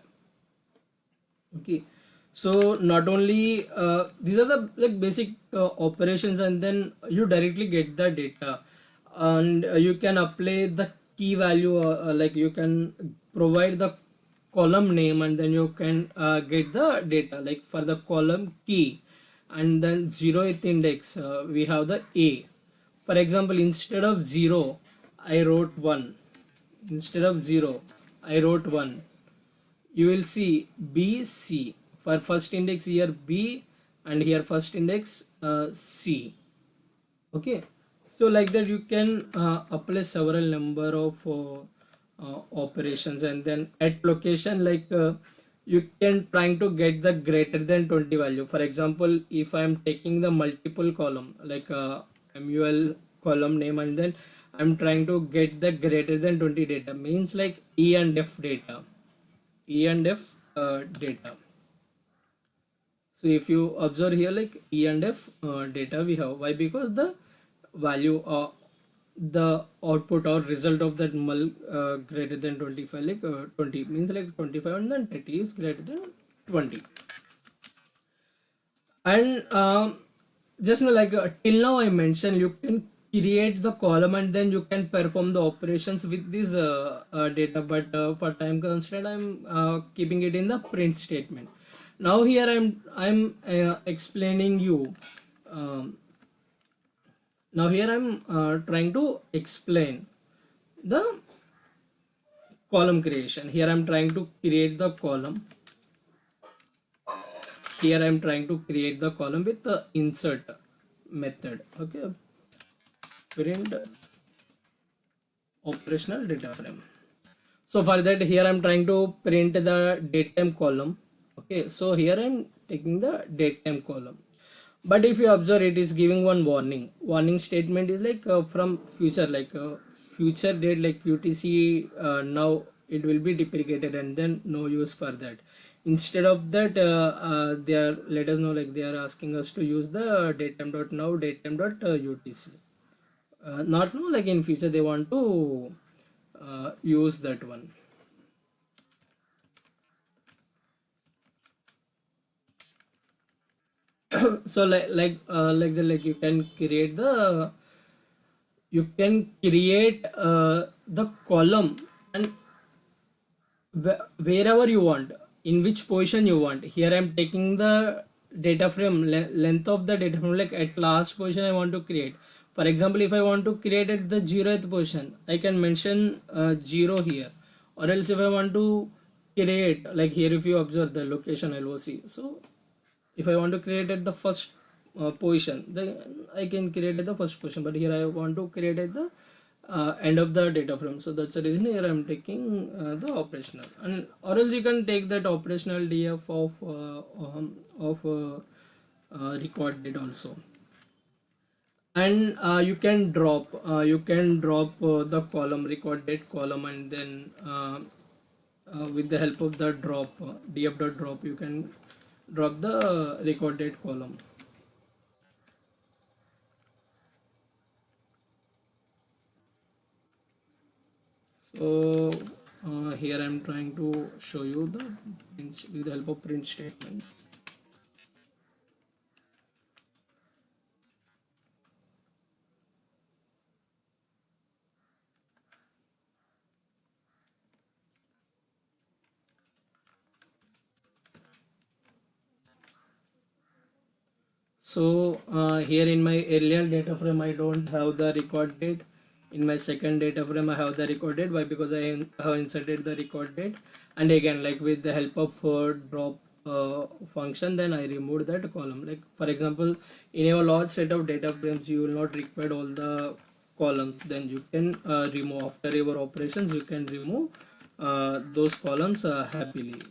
Okay, so not only these are the like basic operations, and then you directly get the data, and you can apply the key value, like you can provide the column name, and then you can get the data. Like for the column key and then 0th index, we have the A. For example, instead of 0 I wrote 1, instead of 0 I wrote 1. You will see B C for first index here B, and here first index C. Okay, so like that you can apply several number of operations, and then at location, like you can trying to get the greater than 20 value. For example, if I am taking the multiple column like mul column name, and then I'm trying to get the greater than 20 data, means like e and f data, e and f data. So if you observe here, like e and f data we have. Why? Because the value the output or result of that mul greater than 25, like 20 means like 25, and then 30 is greater than 20. And just now, like till now I mentioned, you can create the column and then you can perform the operations with this data, but for time constraint I'm keeping it in the print statement. Now here I'm explaining you, um, now here I'm trying to explain the column creation. Here I'm trying to create the column. Here I'm trying to create the column with the insert method. Okay, print operational data frame. So for that, here I'm trying to print the datetime column. Okay, so here I'm taking the datetime column, but if you observe, it is giving one warning statement is like from future, like future date, like UTC now it will be deprecated, and then no use for that. Instead of that, they are let us know, like they are asking us to use the datetime.now datetime.utc. Not know, like in future they want to use that one. So like you can create the column, and wherever you want, in which position you want. Here I'm taking the data frame length of the data frame, like at last position I want to create. For example, if I want to create at the 0th position, I can mention 0 here. Or else if I want to create, like here if you observe the location LOC, so if I want to create at the first position, then I can create at the first position, but here I want to create at the end of the data frame. So that's the reason here I'm taking the operational, and or else you can take that operational df of record date also. And you can drop the column record date column, and then with the help of the df.drop, you can drop the record date column. So here I'm trying to show you the with the help of print statements. So here in my earlier data frame I don't have the record date. In my second data frame I have the record date. Why? Because I have inserted the record date, and again, like with the help of drop function, then I removed that column. Like for example, in your large set of data frames you will not require all the columns, then you can remove after your operations, you can remove those columns happily.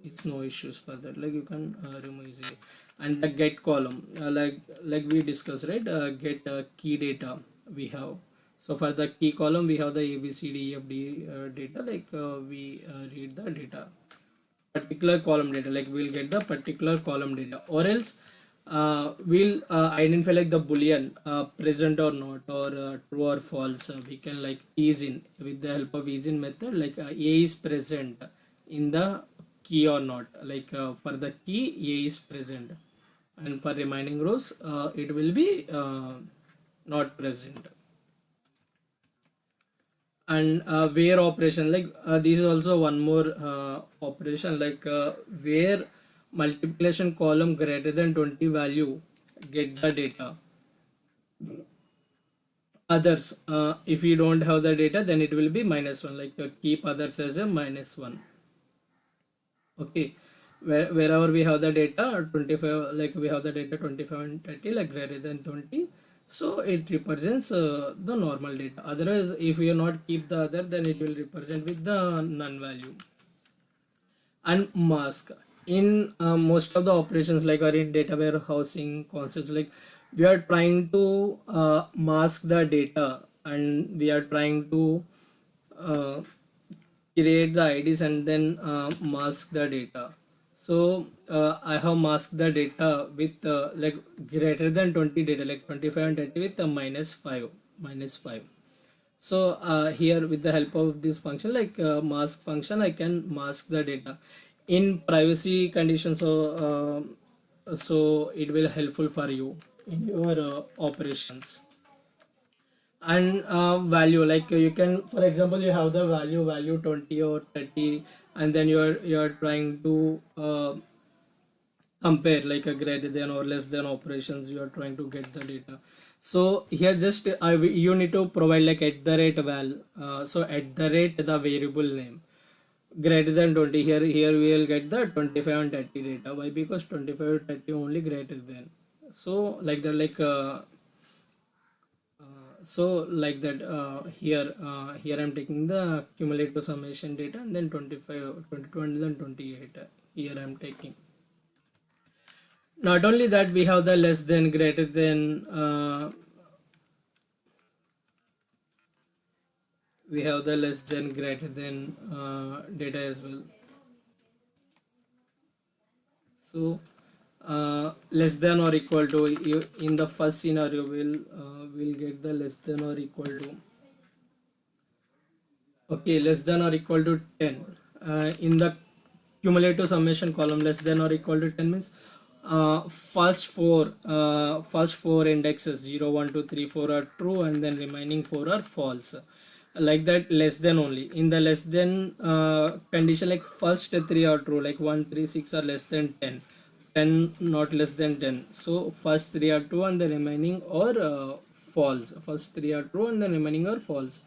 It's no issues for that, like you can remove easily. And the get column, like we discussed, right? Get key data we have. So for the key column we have the ABCDEFD data, like we read the data particular column data, like we'll get the particular column data. Or else we'll identify like the boolean present or not, or true or false. We can like ease in with the help of ease in method, like a is present in the key or not. Like for the key a is present, and for remaining rows it will be not present. And where operation, like this is also one more operation, like where multiplication column greater than 20 value get the data. Others, if you don't have the data, then it will be -1, like keep others as a -1. Okay, wherever we have the data 25, like we have the data 25 and 30, like greater than 20, so it represents the normal data. Otherwise, if you not keep the other, then it will represent with the none value. and mask. In most of the operations like or in data warehousing concepts, like we are trying to mask the data, and we are trying to uh, create the IDs and then mask the data. So I have masked the data with like greater than 20 data, like 25 and 30 with a minus 5. So here with the help of this function, like mask function, I can mask the data in privacy conditions. So it will helpful for you in your operations. And value, like you can, for example, you have the value 20 or 30, and then you're trying to compare like a greater than or less than operations, you are trying to get the data. So here just you need to provide like at the rate val, so at the rate the variable name greater than 20. Here we will get the 25 and 30 data. Why? Because 25 and 30 only greater than. So like that, like so like that here I'm taking the cumulative summation data, and then 25, 22, and then 28 here I'm taking. Not only that, we have the less than, greater than, we have the less than, greater than data as well. So less than or equal to, in the first scenario we'll get the less than or equal to, okay, less than or equal to 10. In the cumulative summation column, less than or equal to 10 means first four indexes 0, 1, 2, 3, 4 are true, and then remaining 4 are false. Like that, less than only. In the less than condition, like first 3 are true, like 1, 3, 6 are less than 10, 10 not less than 10. So first 3 are true and the remaining are false. First 3 are true and the remaining are false.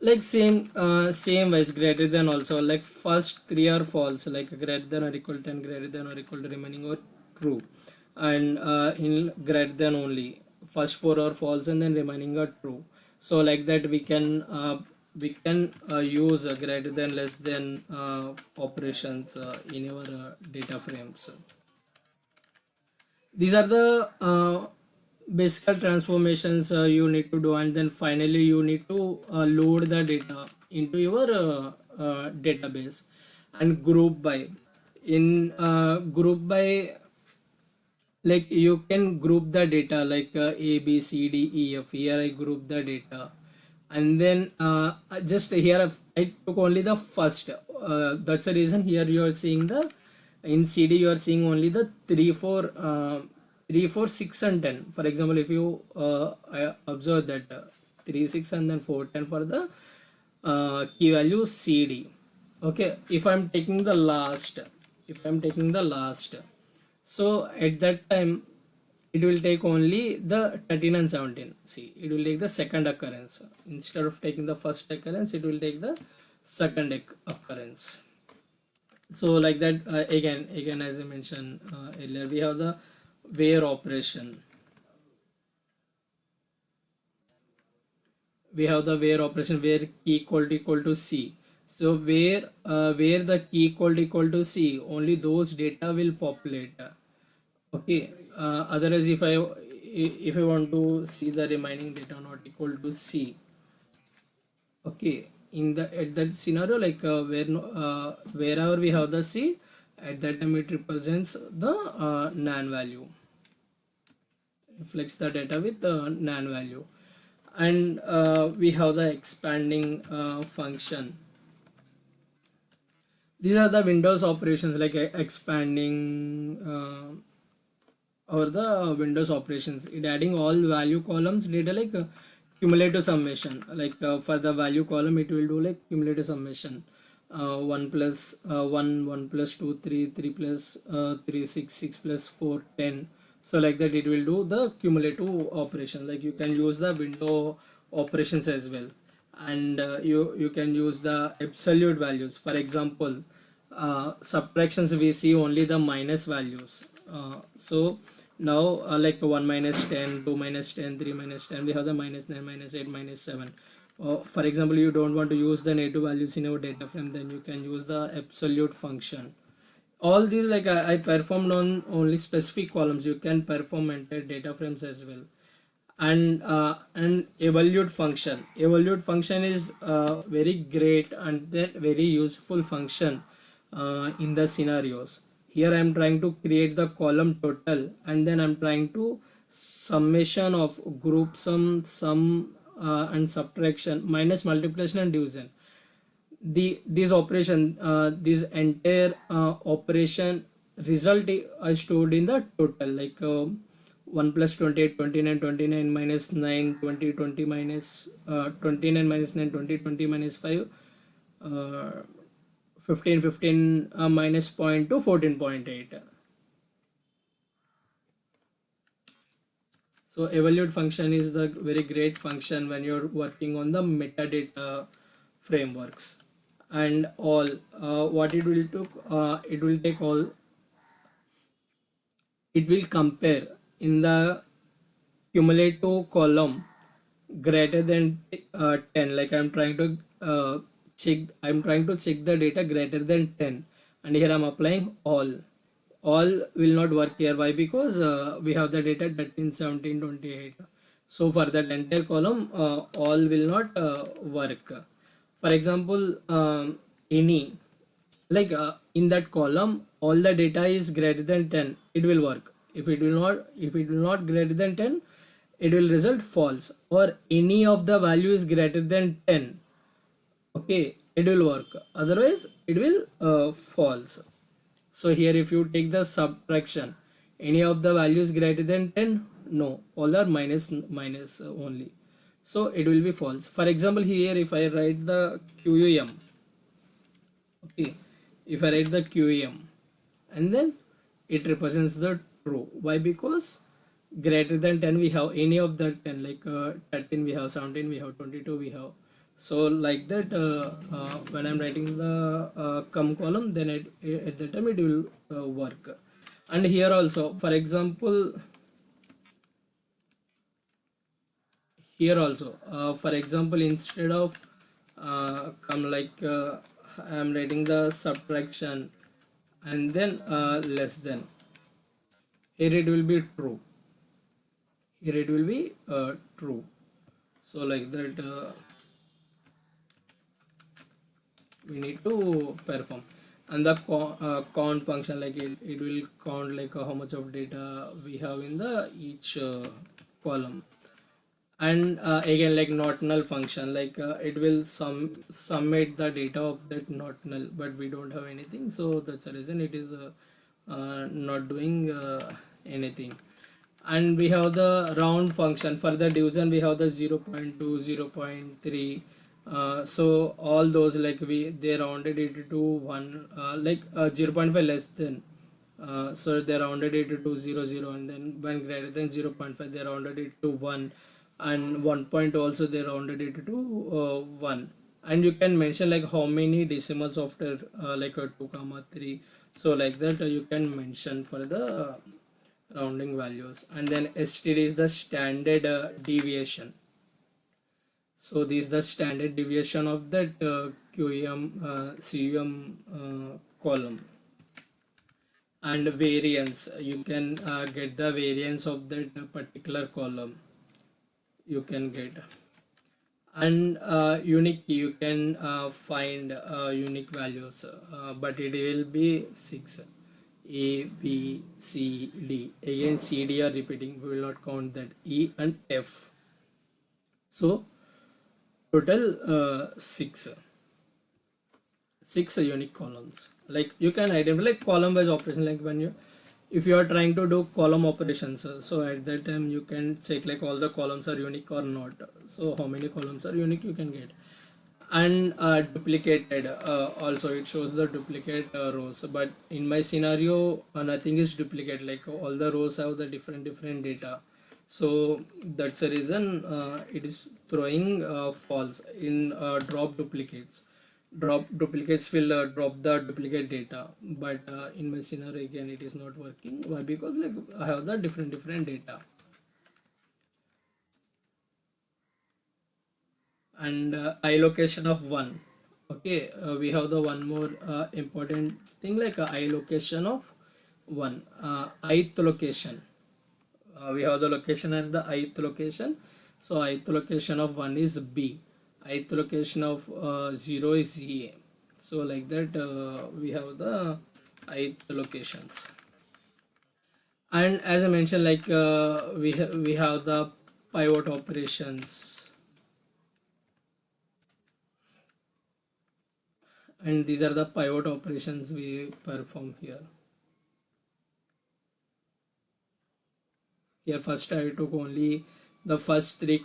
Like same wise, greater than also, like first 3 are false, like greater than or equal to 10, greater than or equal to remaining or true. And in greater than only, first 4 are false and then remaining are true. So like that we can use greater than, less than operations in our data frames. These are the basic transformations you need to do, and then finally you need to load the data into your database. And group by, in group by, like you can group the data like a b c d e f. Here I group the data, and then just here I took only the first. That's the reason here you are seeing the, in cd you are seeing only the 3 4 3 4 6 and 10. For example, if you I observe that 3 6 and then 4 10 for the key value cd. Okay, if I'm taking the last, if I'm taking the last, so at that time it will take only the 13 and 17. See, it will take the second occurrence. Instead of taking the first occurrence, it will take the second occurrence. So like that, again as I mentioned earlier, we have the where operation. We have the where operation, where key equal to c. So where the key equal to c, only those data will populate. Okay, otherwise if I want to see the remaining data not equal to c, okay, in the at that scenario, like where no, wherever we have the c, at that time it represents the nan value, reflects the data with the nan value. And we have the expanding function. These are the windows operations, like expanding or the windows operations. It adding all value columns data, like cumulative summation. Like for the value column it will do like cumulative summation, 1 plus 1 1 plus 2 3 3 plus 3 6 6 plus 4 10. So like that it will do the cumulative operation. Like you can use the window operations as well. And you can use the absolute values. For example, subtractions we see only the minus values. So now like 1 minus 10, 2 minus 10, 3 minus 10, we have the minus 9, minus 8, minus 7. For example, you don't want to use the negative values in your data frame, then you can use the absolute function. All these like I performed on only specific columns. You can perform entire data frames as well. And evaluate function is very great and that very useful function in the scenarios. Here I'm trying to create the column total, and then I'm trying to summation of group sum and subtraction, minus multiplication and division. This operation, this entire operation result I stored in the total, like 1 plus 28 29 29 minus 9 20 20 minus 29 minus 9 20 20 minus 5 uh, 15 15 minus point to 14.8. So evaluate function is the very great function when you're working on the metadata frameworks. And all what it will took, it will take all, it will compare in the cumulative column greater than 10. Like I'm trying to check the data greater than 10, and here I'm applying all will not work here. Why? Because we have the data 13 17 28. So for that entire column, all will not work. For example, any, like in that column all the data is greater than 10, it will work. If it will not greater than 10, it will result false. Or any of the value is greater than 10, okay, it will work. Otherwise it will false. So here if you take the subtraction, any of the values greater than 10, no, all are minus only, so it will be false. For example, here if I write the QUM, okay, if I write the QEM, and then it represents the true. Why? Because greater than 10 we have any of the 10, like 13 we have, 17 we have, 22 we have. So like that, when I'm writing the come column, then at the time it will work. And here also, for example, here also, for example, instead of come like I'm writing the subtraction and then less than, here it will be true, here it will be true. So like that, we need to perform. And the count function, like it will count like how much of data we have in the each column. And again, like not null function, like it will summate the data of that not null, but we don't have anything, so that's the reason it is not doing anything. And we have the round function. For the division we have the 0 0.2 0.3, so all those, like they rounded it to 1, like 0 0.5 less than, so they rounded it to 0 0, and then when greater than 0 0.5 they rounded it to 1, and 1 point also they rounded it to 1. And you can mention like how many decimals after like a 2 comma 3, so like that you can mention for the rounding values. And then STD is the standard deviation. So this is the standard deviation of that QEM CUM column. And variance, you can get the variance of that particular column, you can get. And unique key, you can find unique values, but it will be 6. A, B, C, D. Again C, D are repeating, we will not count that. E and F. So total 6 unique columns. Like you can identify like column wise operation, like when you, if you are trying to do column operations, so at that time you can check like all the columns are unique or not. So how many columns are unique you can get. And duplicated, also it shows the duplicate rows, but in my scenario nothing is duplicate, like all the rows have the different data. So that's the reason it is throwing false in drop duplicates will drop the duplicate data, but in my scenario again it is not working. Why? Because like I have the different data. And allocation of 1, Okay, we have the one more important thing like I location of one, ith location. We have the location and the ith location. So ith location of one is B, ith location of 0 is A. So like that we have the ith locations. And as I mentioned, like we have the pivot operations, and these are the pivot operations we perform here. Here first I took only the first three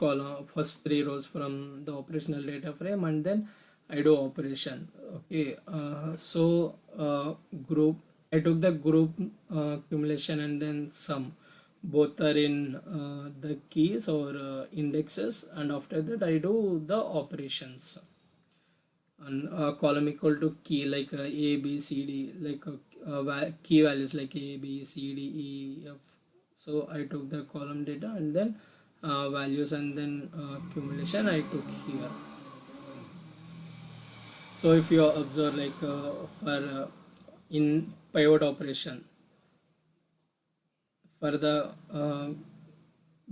rows from the operational data frame, and then I do operation. Okay, so group, I took the group accumulation and then sum. Both are in the keys or indexes, and after that I do the operations. And column equal to key like a b c d, like key values like a b c d e f. So I took the column data and then values, and then accumulation I took here. So if you observe like for in pivot operation, for the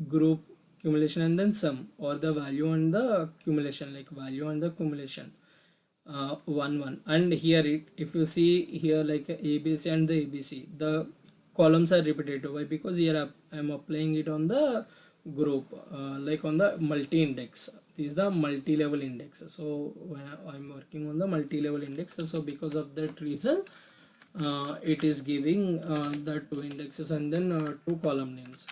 group accumulation and then sum, or the value and the accumulation, like value and the accumulation, 1 1. And here if you see here like ABC and the ABC, the columns are repetitive. Why? Because here I'm applying it on the group, like on the multi-index. This is the multi-level index. So when I'm working on the multi-level index, so because of that reason it is giving the two indexes and then two column names.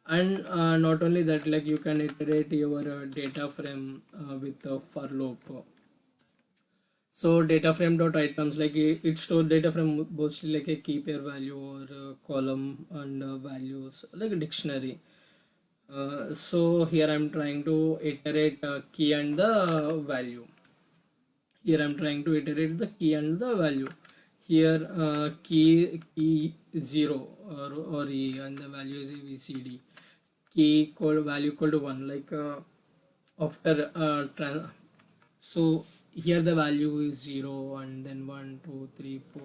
And not only that, like you can iterate your data frame with for loop. So data frame dot items, like it store data frame mostly like a key pair value or column and values like a dictionary. So here I'm trying to iterate key and the value. Here I'm trying to iterate the key and the value. Here key 0 or E, and the value is ABCD. Key equal value equal to 1, like after so here the value is 0 and then 1 2 3 4,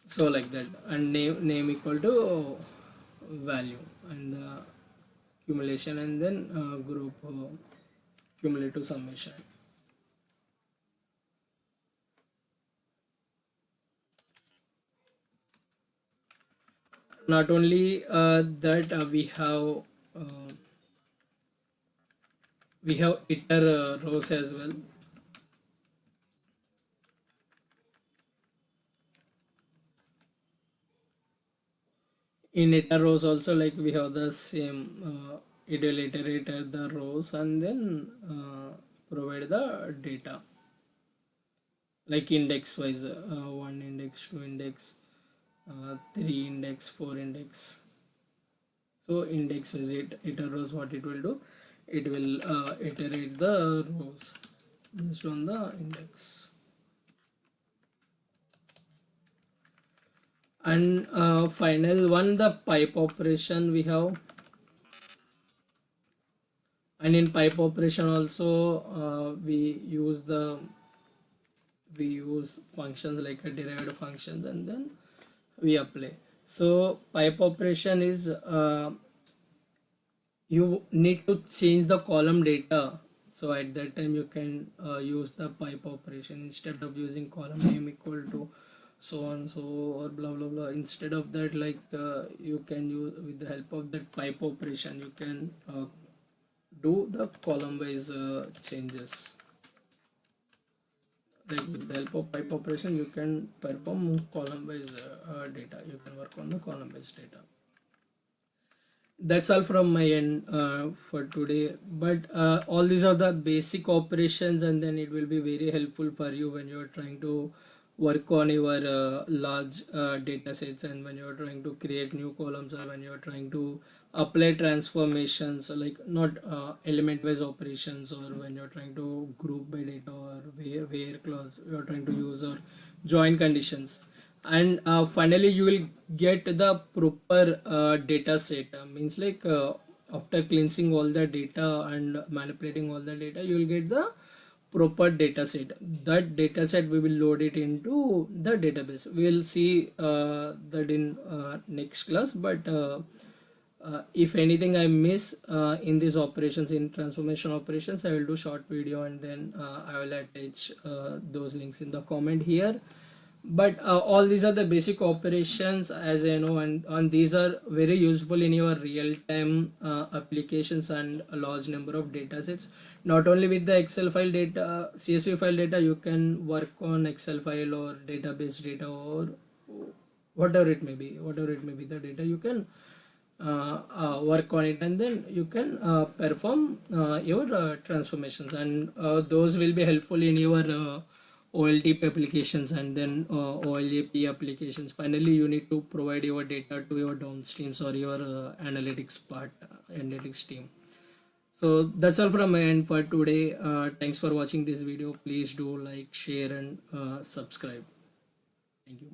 so like that. And name equal to value, and the accumulation, and then group cumulative summation. Not only that, we have iter rows as well. In iter rows also, like we have the same, it will iterate the rows and then provide the data like index wise, 1 index, 2 index, 3 index, 4 index. So index wise iter rows, what it will do, it will iterate the rows based on the index. And final one, the pipe operation we have. And in pipe operation also we use functions like a derived functions, and then we apply. So pipe operation is you need to change the column data. So at that time you can use the pipe operation instead of using column name equal to so and so or blah blah blah. Instead of that, like you can use, with the help of that pipe operation, you can do the column wise changes. Like with the help of pipe operation you can perform column wise data, you can work on the column based data. That's all from my end for today. But all these are the basic operations, and then it will be very helpful for you when you're trying to work on your large data sets, and when you're trying to create new columns, or when you're trying to apply transformations, like not element wise operations, or when you're trying to group by data, or where clause you're trying to use, or join conditions. And finally you will get the proper data set, means like after cleansing all the data and manipulating all the data, you will get the proper data set. That data set we will load it into the database. We will see that in next class, but if anything I miss in these operations, in transformation operations, I will do short video, and then I will attach those links in the comment here. But all these are the basic operations, as I know, and these are very useful in your real-time applications and a large number of data sets. Not only with the Excel file data, CSV file data, you can work on Excel file or database data, or whatever it may be, the data you can work on it, and then you can perform your transformations, and those will be helpful in your OLTP applications, and then OLAP applications. Finally, you need to provide your data to your downstreams or your analytics team. So that's all from my end for today. Thanks for watching this video. Please do like, share, and subscribe. Thank you.